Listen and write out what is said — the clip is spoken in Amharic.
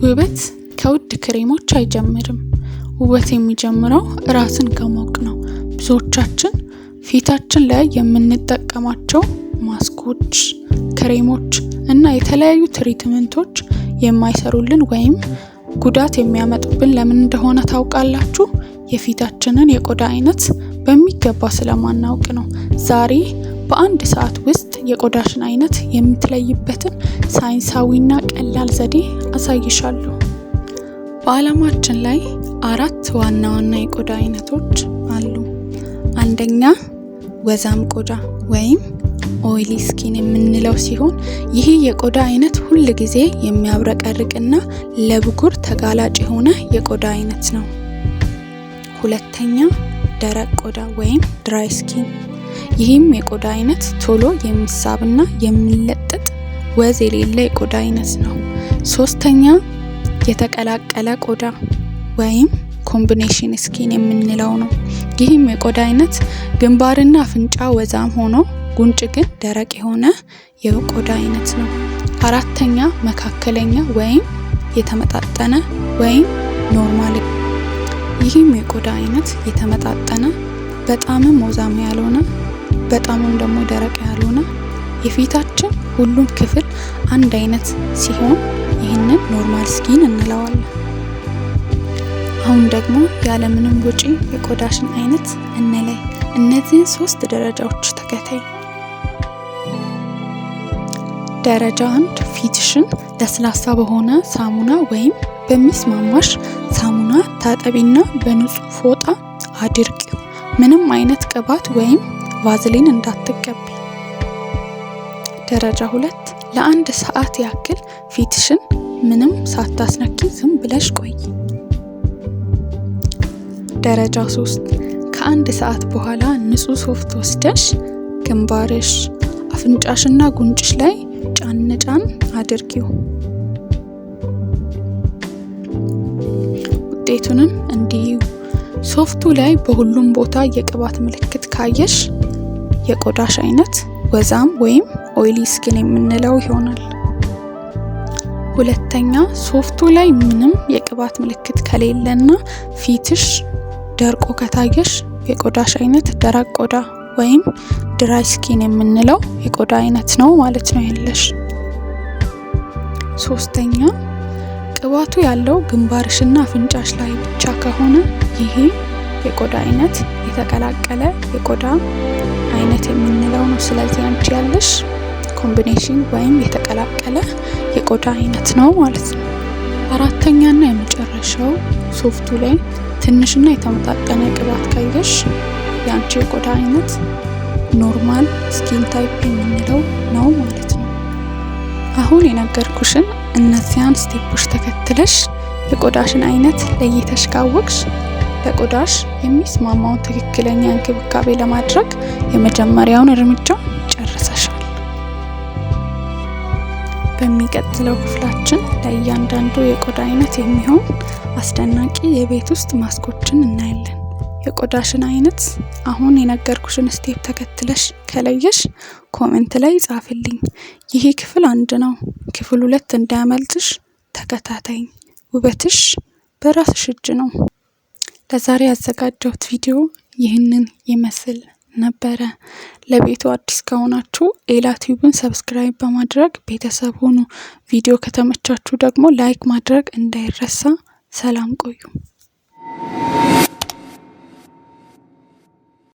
ውበት ከውድ ክሬሞች አይጀምርም። ውበት የሚጀምረው ራስን ከማወቅ ነው። ብዙዎቻችን ፊታችን ላይ የምንጠቀማቸው ማስኮች፣ ክሬሞች እና የተለያዩ ትሪትመንቶች የማይሰሩልን ወይም ጉዳት የሚያመጡብን ለምን እንደሆነ ታውቃላችሁ? የፊታችንን የቆዳ አይነት በሚገባ ስለማናውቅ ነው። ዛሬ በአንድ ሰዓት ውስጥ የቆዳሽን አይነት የምትለይበትን ሳይንሳዊና ቀላል ዘዴ አሳይሻለሁ። በዓለማችን ላይ 4 ዋና ዋና የቆዳ አይነቶች አሉ። አንደኛ ወዛም ቆዳ ወይም ኦይሊ ስኪን የምንለው ሲሆን ይህ የቆዳ አይነት ሁል ጊዜ የሚያብረቀርቅና ለብጉር ተጋላጭ የሆነ የቆዳ አይነት ነው። ሁለተኛ ደረቅ ቆዳ ወይም ድራይ ስኪን። ይህም የቆዳ አይነት ቶሎ የሚሳብና የሚለጥጥ ወዝ የሌለ የቆዳ አይነት ነው። ሶስተኛ የተቀላቀለ ቆዳ ወይም ኮምቢኔሽን ስኪን የምንለው ነው። ይህም የቆዳ አይነት ግንባርና አፍንጫ ወዛም ሆኖ ጉንጭ ግን ደረቅ የሆነ የቆዳ አይነት ነው። አራተኛ መካከለኛ ወይም የተመጣጠነ ወይም ኖርማል። ይህም የቆዳ አይነት የተመጣጠነ በጣምም ወዛም ያልሆነ በጣምም ደግሞ ደረቅ ያልሆነ የፊታችን ሁሉም ክፍል አንድ አይነት ሲሆን ይህንን ኖርማል ስኪን እንለዋለን። አሁን ደግሞ ያለምንም ወጪ የቆዳሽን አይነት እንለይ። እነዚህን 3 ደረጃዎች ተከታይ። ደረጃ 1 ፊትሽን ለስላሳ በሆነ ሳሙና ወይም በሚስማማሽ ሳሙና ታጠቢና በንጹህ ፎጣ አድርቂው። ምንም አይነት ቅባት ወይም ቫዝሊን እንዳትቀቢ። ደረጃ 2 ለ1 ሰዓት ያክል ፊትሽን ምንም ሳታስነኪ ዝም ብለሽ ቆይ። ደረጃ 3 ከ1 ሰዓት በኋላ ንጹህ ሶፍት ወስደሽ ግንባርሽ፣ አፍንጫሽና ጉንጭሽ ላይ ጫን አድርጊው። ውጤቱንም እንዲዩ። ሶፍቱ ላይ በሁሉም ቦታ የቅባት ምልክት ካየሽ የቆዳሽ አይነት ወዛም ወይም ኦይሊ ስኪን የምንለው ይሆናል። ሁለተኛ ሶፍቱ ላይ ምንም የቅባት ምልክት ከሌለና ፊትሽ ደርቆ ከታየሽ የቆዳሽ አይነት ደረቅ ቆዳ ወይም ድራይ ስኪን የምንለው የቆዳ አይነት ነው ማለት ነው ያለሽ። ሶስተኛ ቅባቱ ያለው ግንባርሽና አፍንጫሽ ላይ ብቻ ከሆነ ይሄ የቆዳ አይነት የተቀላቀለ የቆዳ አይነት የምንለው ነው። ስለዚህ አንቺ ያለሽ ኮምቢኔሽን ወይም የተቀላቀለ የቆዳ አይነት ነው ማለት ነው። አራተኛና የመጨረሻው ሶፍቱ ላይ ትንሽና የተመጣጠነ ቅባት ካየሽ የአንቺ የቆዳ አይነት ኖርማል ስኪን ታይፕ የምንለው ነው ማለት ነው። አሁን የነገርኩሽን እነዚያን ስቴፖች ተከትለሽ የቆዳሽን አይነት ለይተሽ ካወቅሽ ለቆዳሽ የሚስማማውን ትክክለኛ እንክብካቤ ለማድረግ የመጀመሪያውን እርምጃ ጨርሰሻል። በሚቀጥለው ክፍላችን ለእያንዳንዱ የቆዳ አይነት የሚሆን አስደናቂ የቤት ውስጥ ማስኮችን እናያለን። የቆዳሽን አይነት አሁን የነገርኩሽን ስቴፕ ተከትለሽ ከለየሽ ኮሜንት ላይ ጻፍልኝ። ይሄ ክፍል 1 ነው። ክፍል 2 እንዳያመልጥሽ ተከታታይ። ውበትሽ በራስሽ እጅ ነው። ለዛሬ ያዘጋጀሁት ቪዲዮ ይህንን ይመስል ነበረ። ለቤቱ አዲስ ከሆናችሁ ኤላ ቲዩብን ሰብስክራይብ በማድረግ ቤተሰብ ሁኑ። ቪዲዮ ከተመቻችሁ ደግሞ ላይክ ማድረግ እንዳይረሳ። ሰላም ቆዩ።